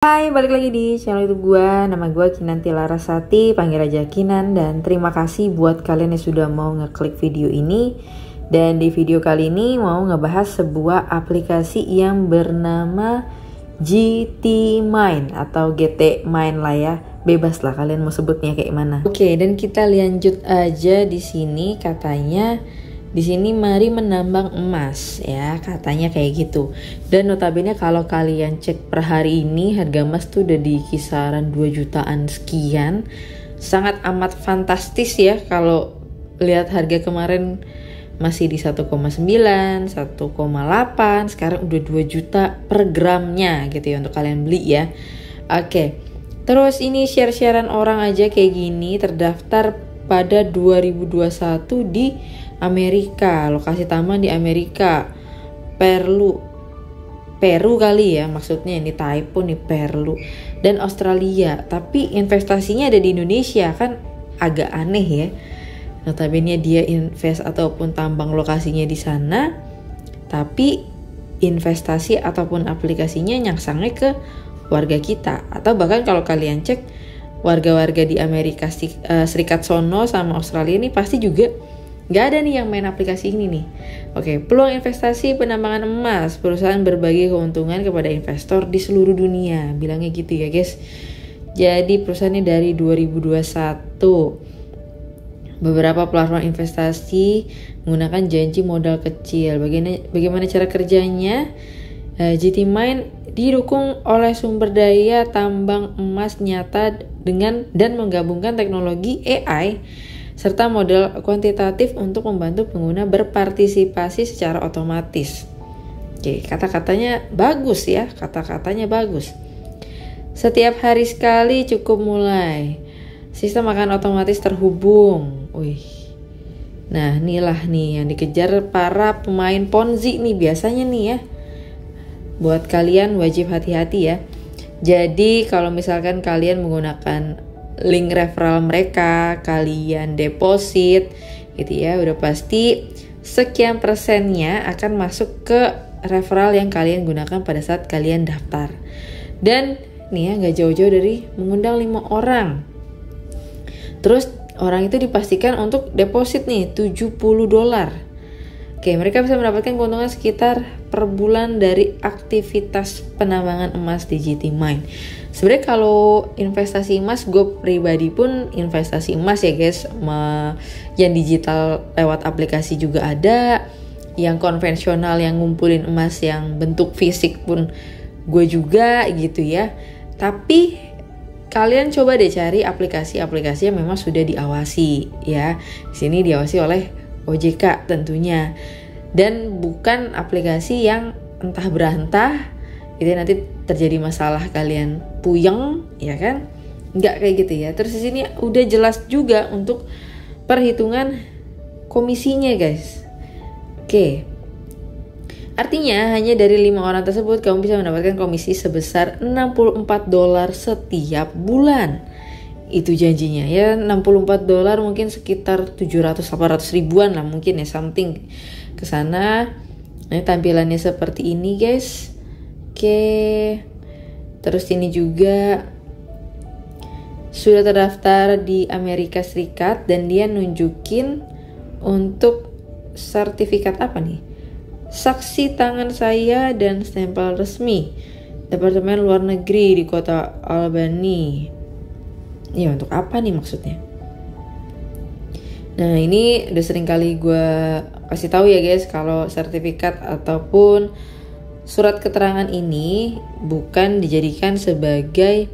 Hai, balik lagi di channel YouTube gue. Nama gue Kinanti Larasati, panggil aja Kinan. Dan terima kasih buat kalian yang sudah mau ngeklik video ini. Dan di video kali ini mau ngebahas sebuah aplikasi yang bernama GT Mine atau GT Mine lah ya. Bebas lah kalian mau sebutnya kayak mana. Oke, dan kita lanjut aja di sini. Katanya di sini mari menambang emas ya, katanya kayak gitu. Dan notabene kalau kalian cek per hari ini harga emas tuh udah di kisaran 2 jutaan sekian. Sangat amat fantastis ya kalau lihat harga kemarin masih di 1,9, 1,8, sekarang udah 2 juta per gramnya gitu ya untuk kalian beli ya. Oke. Terus ini share-sharean orang aja kayak gini, terdaftar pada 2021 di Amerika, lokasi taman di Amerika, Peru kali ya maksudnya, ini typo nih, Peru dan Australia. Tapi investasinya ada di Indonesia, kan agak aneh ya. Notabene dia invest ataupun tambang lokasinya di sana, tapi investasi ataupun aplikasinya nyangsangnya ke warga kita. Atau bahkan kalau kalian cek warga-warga di Amerika Serikat sono sama Australia ini pasti juga gak ada nih yang main aplikasi ini nih. Oke, peluang investasi penambangan emas, perusahaan berbagi keuntungan kepada investor di seluruh dunia. Bilangnya gitu ya guys. Jadi perusahaannya dari 2021. Beberapa platform investasi menggunakan janji modal kecil. Bagaimana cara kerjanya? GT Mine didukung oleh sumber daya tambang emas nyata dan menggabungkan teknologi AI serta model kuantitatif untuk membantu pengguna berpartisipasi secara otomatis. Oke, kata-katanya bagus ya, kata-katanya bagus. Setiap hari sekali cukup mulai. Sistem akan otomatis terhubung. Wih. Nah, inilah nih yang dikejar para pemain Ponzi nih biasanya nih ya. Buat kalian wajib hati-hati ya. Jadi kalau misalkan kalian menggunakan link referral mereka, kalian deposit gitu ya, udah pasti sekian persennya akan masuk ke referral yang kalian gunakan pada saat kalian daftar. Dan nih ya, gak jauh-jauh dari mengundang 5 orang. Terus orang itu dipastikan untuk deposit nih $70. Oke, mereka bisa mendapatkan keuntungan sekitar per bulan dari aktivitas penambangan emas di GT Mine. Sebenarnya kalau investasi emas, gue pribadi pun investasi emas ya guys. Yang digital lewat aplikasi juga ada, yang konvensional yang ngumpulin emas yang bentuk fisik pun gue juga gitu ya. Tapi kalian coba deh cari aplikasi-aplikasi yang memang sudah diawasi ya. Di sini diawasi oleh OJK tentunya, dan bukan aplikasi yang entah berantah gitu nanti terjadi masalah kalian puyeng ya kan, nggak kayak gitu ya. Terus di sini udah jelas juga untuk perhitungan komisinya guys. Oke, artinya hanya dari 5 orang tersebut kamu bisa mendapatkan komisi sebesar $64 setiap bulan. Itu janjinya ya, $64 mungkin sekitar 700-800 ribuan lah mungkin ya, something kesana. Nah, tampilannya seperti ini guys. Oke, terus ini juga sudah terdaftar di Amerika Serikat dan dia nunjukin untuk sertifikat apa nih, saksi tangan saya dan stempel resmi Departemen Luar Negeri di kota Albany. Ya untuk apa nih maksudnya? Nah ini udah sering kali gue kasih tahu ya guys, kalau sertifikat ataupun surat keterangan ini bukan dijadikan sebagai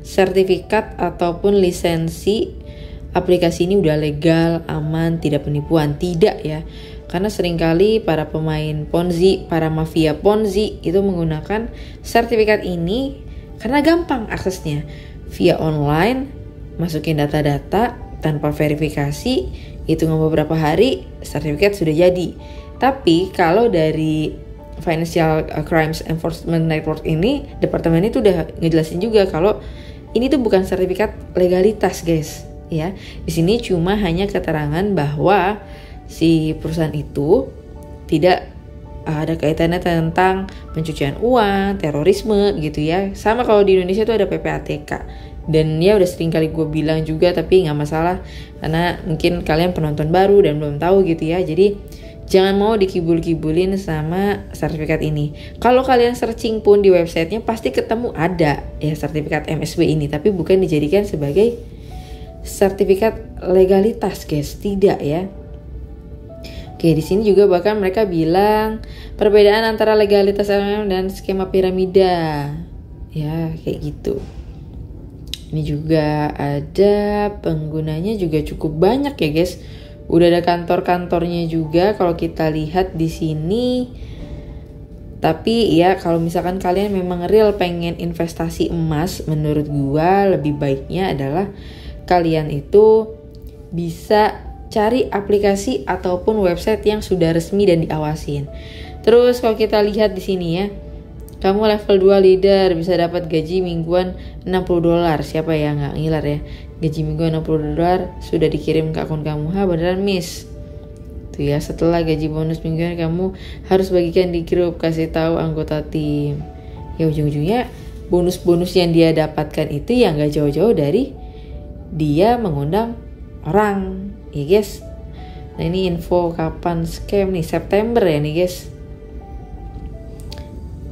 sertifikat ataupun lisensi aplikasi ini udah legal, aman, tidak penipuan, tidak ya. Karena seringkali para pemain Ponzi, para mafia Ponzi itu menggunakan sertifikat ini karena gampang aksesnya. Via online, masukin data-data tanpa verifikasi, hitungan beberapa hari, sertifikat sudah jadi. Tapi kalau dari Financial Crimes Enforcement Network ini, departemen itu udah ngejelasin juga kalau ini tuh bukan sertifikat legalitas guys ya. Di sini cuma hanya keterangan bahwa si perusahaan itu tidak ada kaitannya tentang pencucian uang, terorisme gitu ya. Sama kalau di Indonesia tuh ada PPATK. Dan ya udah sering kali gue bilang juga, tapi nggak masalah karena mungkin kalian penonton baru dan belum tahu gitu ya. Jadi jangan mau dikibul-kibulin sama sertifikat ini. Kalau kalian searching pun di websitenya pasti ketemu ada ya sertifikat MSB ini, tapi bukan dijadikan sebagai sertifikat legalitas guys, tidak ya. Oke, di sini juga bahkan mereka bilang perbedaan antara legalitas LLM dan skema piramida. Ya, kayak gitu. Ini juga ada penggunanya juga cukup banyak ya, guys. Udah ada kantor-kantornya juga kalau kita lihat di sini. Tapi ya kalau misalkan kalian memang real pengen investasi emas, menurut gua lebih baiknya adalah kalian itu bisa cari aplikasi ataupun website yang sudah resmi dan diawasin. Terus kalau kita lihat di sini ya, kamu level 2 leader bisa dapat gaji mingguan $60. Siapa ya nggak ngiler ya? Gaji mingguan $60 sudah dikirim ke akun kamu. Beneran miss. Tuh ya, setelah gaji bonus mingguan kamu harus bagikan di grup, kasih tahu anggota tim. Ya ujung-ujungnya bonus-bonus yang dia dapatkan itu ya nggak jauh-jauh dari dia mengundang orang. Ya guys. Nah ini info kapan scam nih, September ya nih guys.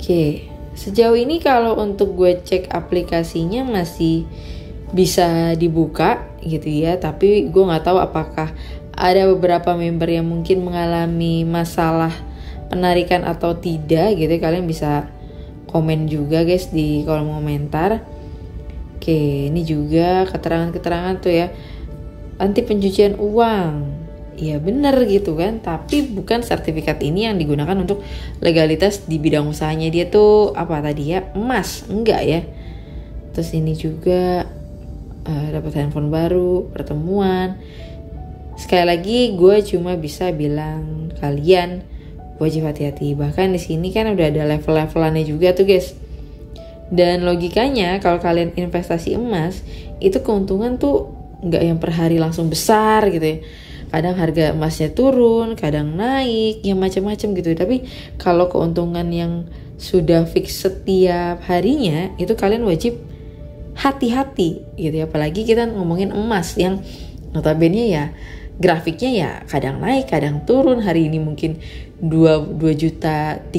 Oke, sejauh ini kalau untuk gue cek aplikasinya masih bisa dibuka gitu ya. Tapi gue nggak tahu apakah ada beberapa member yang mungkin mengalami masalah penarikan atau tidak gitu. Kalian bisa komen juga guys di kolom komentar. Oke, ini juga keterangan-keterangan tuh ya. Anti pencucian uang. Ya bener gitu kan, tapi bukan sertifikat ini yang digunakan untuk legalitas di bidang usahanya. Dia tuh apa tadi ya, emas, enggak ya. Terus ini juga dapat handphone baru, pertemuan. Sekali lagi gue cuma bisa bilang kalian wajib hati-hati. Bahkan di sini kan udah ada level-levelannya juga tuh guys. Dan logikanya kalau kalian investasi emas itu keuntungan tuh nggak yang per hari langsung besar gitu ya. Kadang harga emasnya turun, kadang naik, ya macam-macam gitu. Tapi kalau keuntungan yang sudah fix setiap harinya, itu kalian wajib hati-hati gitu ya. Apalagi kita ngomongin emas yang notabene ya grafiknya ya kadang naik, kadang turun. Hari ini mungkin 2.030.000,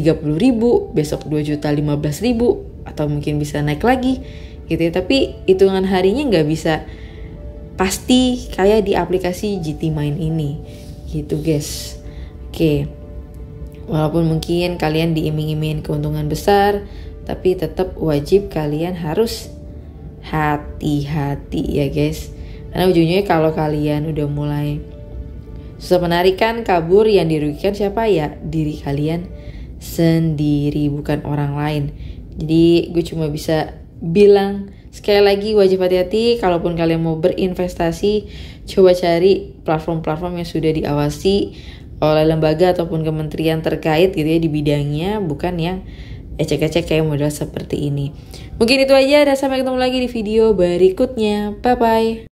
besok 2.015.000, atau mungkin bisa naik lagi gitu ya. Tapi hitungan harinya nggak bisa pasti kayak di aplikasi GT Mine ini gitu guys. Oke, walaupun mungkin kalian diiming-imingin keuntungan besar, tapi tetap wajib kalian harus hati-hati ya guys. Karena ujungnya kalau kalian udah mulai susah penarikan, kabur, yang dirugikan siapa ya? Diri kalian sendiri, bukan orang lain. Jadi gue cuma bisa bilang sekali lagi wajib hati-hati. Kalaupun kalian mau berinvestasi, coba cari platform-platform yang sudah diawasi oleh lembaga ataupun kementerian terkait gitu ya di bidangnya, bukan yang ecek-ecek kayak model seperti ini. Mungkin itu aja, dan sampai ketemu lagi di video berikutnya. Bye-bye.